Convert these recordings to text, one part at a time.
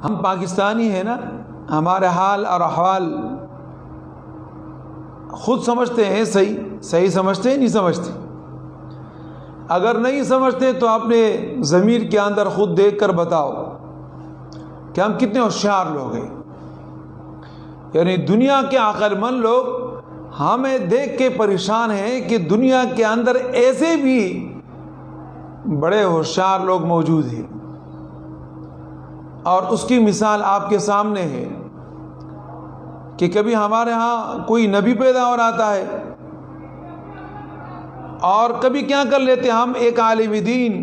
ہم پاکستانی ہیں نا، ہمارے حال اور احوال خود سمجھتے ہیں، صحیح سمجھتے ہیں، نہیں سمجھتے؟ اگر نہیں سمجھتے تو اپنے ضمیر کے اندر خود دیکھ کر بتاؤ کہ ہم کتنے ہوشیار لوگ ہیں۔ یعنی دنیا کے عقل مند لوگ ہمیں دیکھ کے پریشان ہیں کہ دنیا کے اندر ایسے بھی بڑے ہوشیار لوگ موجود ہیں، اور اس کی مثال آپ کے سامنے ہے کہ کبھی ہمارے ہاں کوئی نبی پیدا ہو رہا ہے، اور کبھی کیا کر لیتے ہم، ایک عالم دین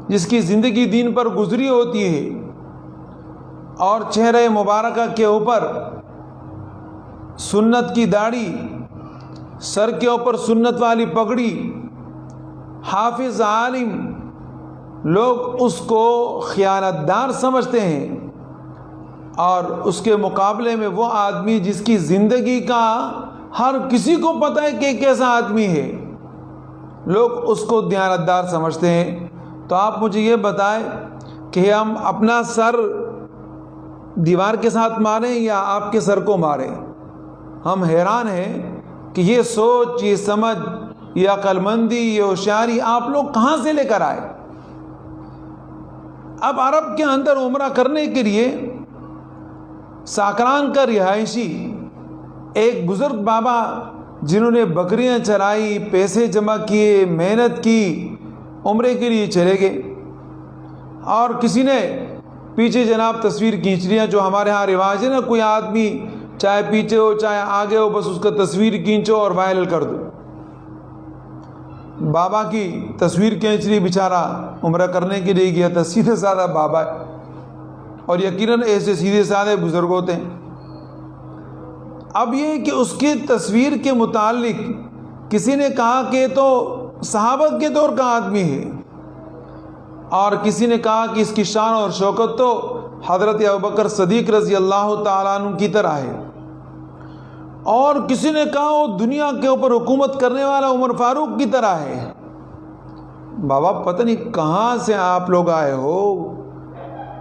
جس کی زندگی دین پر گزری ہوتی ہے اور چہرے مبارکہ کے اوپر سنت کی داڑھی، سر کے اوپر سنت والی پگڑی، حافظ عالم، لوگ اس کو خیانت دار سمجھتے ہیں، اور اس کے مقابلے میں وہ آدمی جس کی زندگی کا ہر کسی کو پتہ ہے کہ کیسا آدمی ہے، لوگ اس کو دیانتدار سمجھتے ہیں۔ تو آپ مجھے یہ بتائیں کہ ہم اپنا سر دیوار کے ساتھ ماریں یا آپ کے سر کو ماریں؟ ہم حیران ہیں کہ یہ سوچ، یہ سمجھ، یہ عقل مندی، یہ ہوشیاری آپ لوگ کہاں سے لے کر آئے؟ اب عرب کے اندر عمرہ کرنے کے لیے ساکران کا رہائشی ایک بزرگ بابا جنہوں نے بکریاں چرائی، پیسے جمع کیے، محنت کی، عمرے کے لیے چلے گئے، اور کسی نے پیچھے جناب تصویر کھینچ لیا، جو ہمارے ہاں رواج ہے نا، کوئی آدمی چاہے پیچھے ہو چاہے آگے ہو، بس اس کا تصویر کھینچو اور وائرل کر دو۔ بابا کی تصویر کھینچ لی، بیچارہ عمرہ کرنے کے لیے گیا تھا، سیدھے سادہ بابا ہے، اور یقیناً ایسے سیدھے سادے بزرگ ہوتے ہیں۔ اب یہ کہ اس کی تصویر کے متعلق کسی نے کہا کہ تو صحابہ کے دور کا آدمی ہے، اور کسی نے کہا کہ اس کی شان اور شوکت تو حضرت ابوبکر صدیق رضی اللہ تعالیٰ عنہ کی طرح ہے، اور کسی نے کہا وہ دنیا کے اوپر حکومت کرنے والا عمر فاروق کی طرح ہے۔ بابا پتہ نہیں کہاں سے آپ لوگ آئے ہو،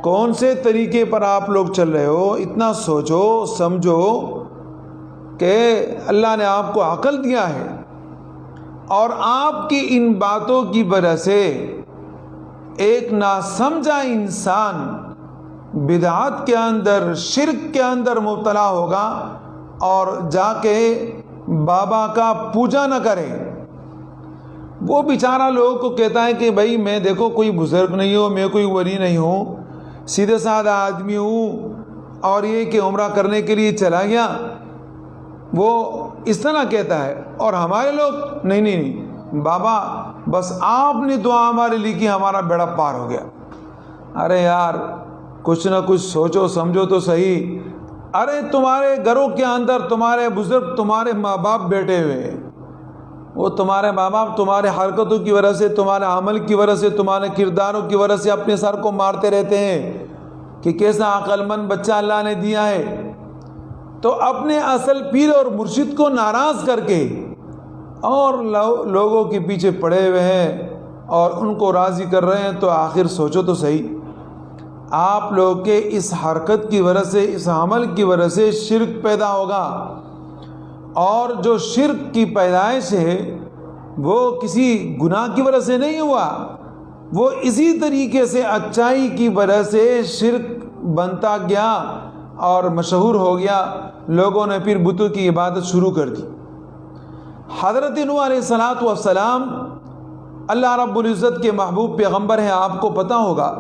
کون سے طریقے پر آپ لوگ چل رہے ہو؟ اتنا سوچو سمجھو کہ اللہ نے آپ کو عقل دیا ہے، اور آپ کی ان باتوں کی وجہ سے ایک ناسمجھا انسان بدعات کے اندر، شرک کے اندر مبتلا ہوگا، اور جا کے بابا کا پوجا نہ کرے۔ وہ بیچارہ لوگوں کو کہتا ہے کہ بھائی میں دیکھو کوئی بزرگ نہیں ہوں، میں کوئی ولی نہیں ہوں، سیدھے سادہ آدمی ہوں، اور یہ کہ عمرہ کرنے کے لیے چلا گیا، وہ اس طرح کہتا ہے۔ اور ہمارے لوگ نہیں بابا بس آپ نے دعا ہمارے لی کی، ہمارا بیڑا پار ہو گیا۔ ارے یار کچھ نہ کچھ سوچو سمجھو تو صحیح۔ ارے تمہارے گھروں کے اندر تمہارے بزرگ، تمہارے ماں باپ بیٹھے ہوئے ہیں، وہ تمہارے ماں باپ تمہارے حرکتوں کی وجہ سے، تمہارے عمل کی وجہ سے، تمہارے کرداروں کی وجہ سے اپنے سر کو مارتے رہتے ہیں کہ کیسا عقل مند بچہ اللہ نے دیا ہے۔ تو اپنے اصل پیر اور مرشد کو ناراض کر کے اور لوگوں کے پیچھے پڑے ہوئے ہیں اور ان کو راضی کر رہے ہیں، تو آخر سوچو تو صحیح، آپ لوگ کے اس حرکت کی وجہ سے، اس عمل کی وجہ سے شرک پیدا ہوگا، اور جو شرک کی پیدائش ہے وہ کسی گناہ کی وجہ سے نہیں ہوا، وہ اسی طریقے سے اچائی کی وجہ سے شرک بنتا گیا اور مشہور ہو گیا، لوگوں نے پھر بتوں کی عبادت شروع کر دی۔ حضرت نوح علیہ السلام اللہ رب العزت کے محبوب پیغمبر ہیں، آپ کو پتہ ہوگا۔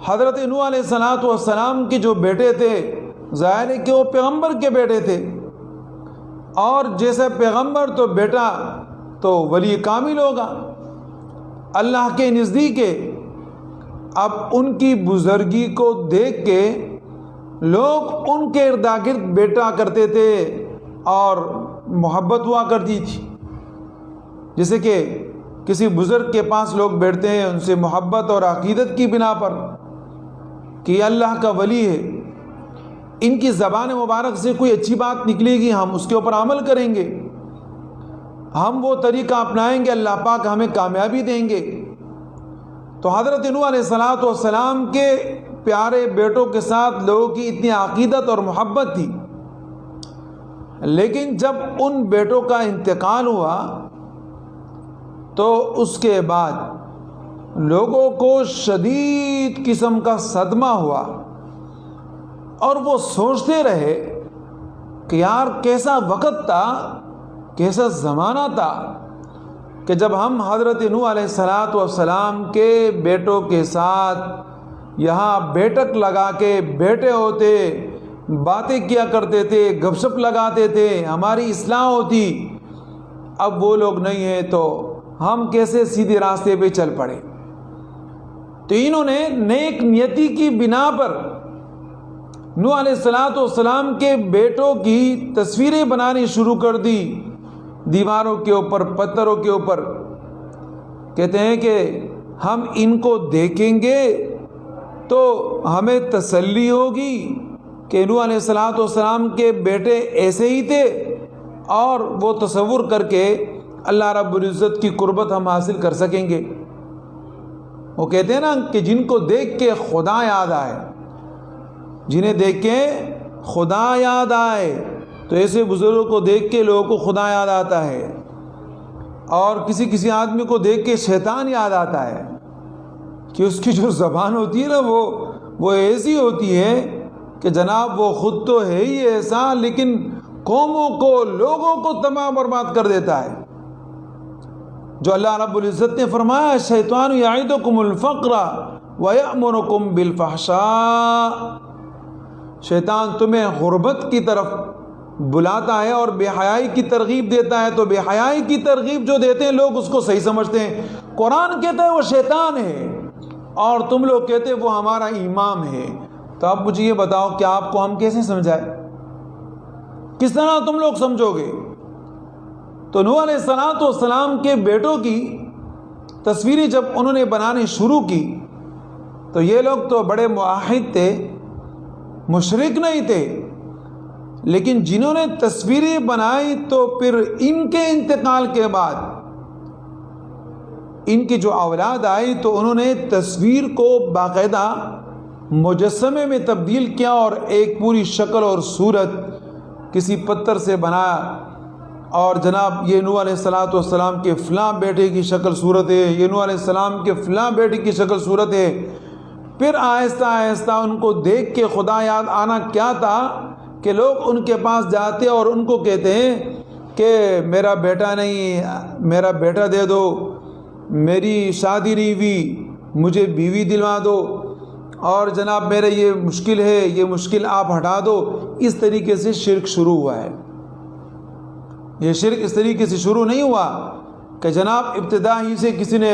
حضرت نوح علیہ السلام کے جو بیٹے تھے، ظاہر ہے کہ وہ پیغمبر کے بیٹے تھے، اور جیسے پیغمبر تو بیٹا تو ولی کامل ہوگا اللہ کے نزدیک ہے۔ اب ان کی بزرگی کو دیکھ کے لوگ ان کے ارد گرد بیٹھا کرتے تھے اور محبت ہوا کرتی تھی، جیسے کہ کسی بزرگ کے پاس لوگ بیٹھتے ہیں ان سے محبت اور عقیدت کی بنا پر کہ یہ اللہ کا ولی ہے، ان کی زبان مبارک سے کوئی اچھی بات نکلے گی ہم اس کے اوپر عمل کریں گے، ہم وہ طریقہ اپنائیں گے، اللہ پاک ہمیں کامیابی دیں گے۔ تو حضرت نوح علیہ السلام کے پیارے بیٹوں کے ساتھ لوگوں کی اتنی عقیدت اور محبت تھی، لیکن جب ان بیٹوں کا انتقال ہوا تو اس کے بعد لوگوں کو شدید قسم کا صدمہ ہوا، اور وہ سوچتے رہے کہ یار کیسا وقت تھا، کیسا زمانہ تھا کہ جب ہم حضرت نوح علیہ السلام کے بیٹوں کے ساتھ یہاں بیٹھک لگا کے بیٹھے ہوتے، باتیں کیا کرتے تھے، گپ شپ لگاتے تھے، ہماری اصلاح ہوتی۔ اب وہ لوگ نہیں ہیں تو ہم کیسے سیدھے راستے پہ چل پڑے؟ تو انہوں نے نیک نیتی کی بنا پر نوح علیہ السلام کے بیٹوں کی تصویریں بنانی شروع کر دی، دیواروں کے اوپر، پتھروں کے اوپر۔ کہتے ہیں کہ ہم ان کو دیکھیں گے تو ہمیں تسلی ہوگی کہ نوح علیہ السلام کے بیٹے ایسے ہی تھے، اور وہ تصور کر کے اللہ رب العزت کی قربت ہم حاصل کر سکیں گے۔ وہ کہتے ہیں نا کہ جن کو دیکھ کے خدا یاد آئے، جنہیں دیکھ کے خدا یاد آئے، تو ایسے بزرگوں کو دیکھ کے لوگوں کو خدا یاد آتا ہے، اور کسی کسی آدمی کو دیکھ کے شیطان یاد آتا ہے کہ اس کی جو زبان ہوتی ہے نا وہ ایسی ہوتی ہے کہ جناب وہ خود تو ہے ہی ایسا، لیکن قوموں کو، لوگوں کو تباہ برباد کر دیتا ہے۔ جو اللہ رب العزت نے فرمایا شیطان یعدکم الفقر ویأمرکم بالفحشاء، شیطان تمہیں غربت کی طرف بلاتا ہے اور بے حیائی کی ترغیب دیتا ہے۔ تو بے حیائی کی ترغیب جو دیتے ہیں لوگ اس کو صحیح سمجھتے ہیں، قرآن کہتا ہے وہ شیطان ہے، اور تم لوگ کہتے ہیں وہ ہمارا امام ہے۔ تو اب مجھے یہ بتاؤ کہ آپ کو ہم کیسے سمجھائیں؟ کس طرح تم لوگ سمجھو گے؟ تو نوح علیہ السلام کے بیٹوں کی تصویریں جب انہوں نے بنانی شروع کی تو یہ لوگ تو بڑے موحد تھے، مشرک نہیں تھے، لیکن جنہوں نے تصویریں بنائی تو پھر ان کے انتقال کے بعد ان کی جو اولاد آئی تو انہوں نے تصویر کو باقاعدہ مجسمے میں تبدیل کیا، اور ایک پوری شکل اور صورت کسی پتھر سے بنایا، اور جناب یہ نوح علیہ السلام کے فلاں بیٹے کی شکل صورت ہے، یہ نوح علیہ السلام کے فلاں بیٹے کی شکل صورت ہے۔ پھر آہستہ آہستہ ان کو دیکھ کے خدا یاد آنا کیا تھا کہ لوگ ان کے پاس جاتے اور ان کو کہتے ہیں کہ میرا بیٹا نہیں، میرا بیٹا دے دو، میری شادی نہیں ہوئی، مجھے بیوی دلوا دو، اور جناب میرے یہ مشکل ہے، یہ مشکل آپ ہٹا دو۔ اس طریقے سے شرک شروع ہوا ہے۔ یہ شرک اس طریقے سے شروع نہیں ہوا کہ جناب ابتدا ہی سے کسی نے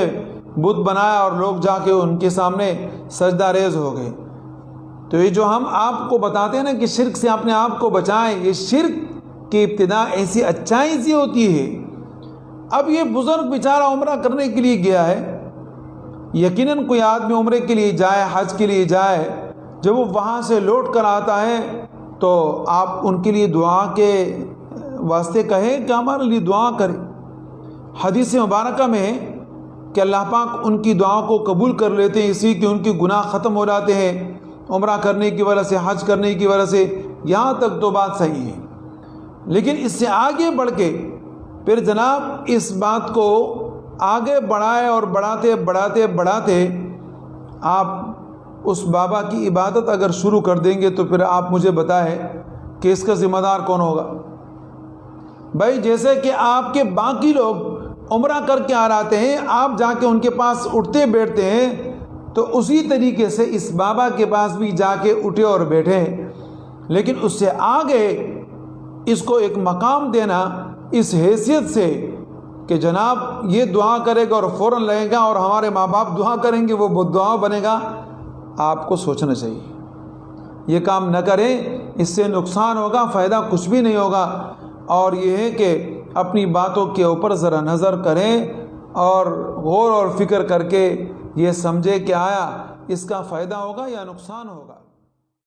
بت بنایا اور لوگ جا کے ان کے سامنے سجدہ ریز ہو گئے۔ تو یہ جو ہم آپ کو بتاتے ہیں نا کہ شرک سے اپنے آپ کو بچائیں، یہ شرک کی ابتدا ایسی اچائی سی ہوتی ہے۔ اب یہ بزرگ بیچارہ عمرہ کرنے کے لیے گیا ہے، یقیناً کوئی آدمی عمرے کے لیے جائے، حج کے لیے جائے، جب وہ وہاں سے لوٹ کر آتا ہے تو آپ ان کے لیے دعا کے واسطے کہیں کہ ہمارے لیے دعا کریں۔ حدیث مبارکہ میں ہے کہ اللہ پاک ان کی دعاؤں کو قبول کر لیتے ہیں، اسی کہ ان کے گناہ ختم ہو جاتے ہیں عمرہ کرنے کی وجہ سے، حج کرنے کی وجہ سے۔ یہاں تک تو بات صحیح ہے، لیکن اس سے آگے بڑھ کے پھر جناب اس بات کو آگے بڑھائے، اور بڑھاتے بڑھاتے بڑھاتے آپ اس بابا کی عبادت اگر شروع کر دیں گے تو پھر آپ مجھے بتائیں کہ اس کا ذمہ دار کون ہوگا؟ بھائی جیسے کہ آپ کے باقی لوگ عمرہ کر کے آ رہے ہیں، آپ جا کے ان کے پاس اٹھتے بیٹھتے ہیں، تو اسی طریقے سے اس بابا کے پاس بھی جا کے اٹھے اور بیٹھے، لیکن اس سے آگے اس کو ایک مقام دینا اس حیثیت سے کہ جناب یہ دعا کرے گا اور فوراً لگے گا، اور ہمارے ماں باپ دعا کریں گے وہ بد دعا بنے گا۔ آپ کو سوچنا چاہیے، یہ کام نہ کریں، اس سے نقصان ہوگا، فائدہ کچھ بھی نہیں ہوگا۔ اور یہ ہے کہ اپنی باتوں کے اوپر ذرا نظر کریں اور غور اور فکر کر کے یہ سمجھے کہ آیا اس کا فائدہ ہوگا یا نقصان ہوگا۔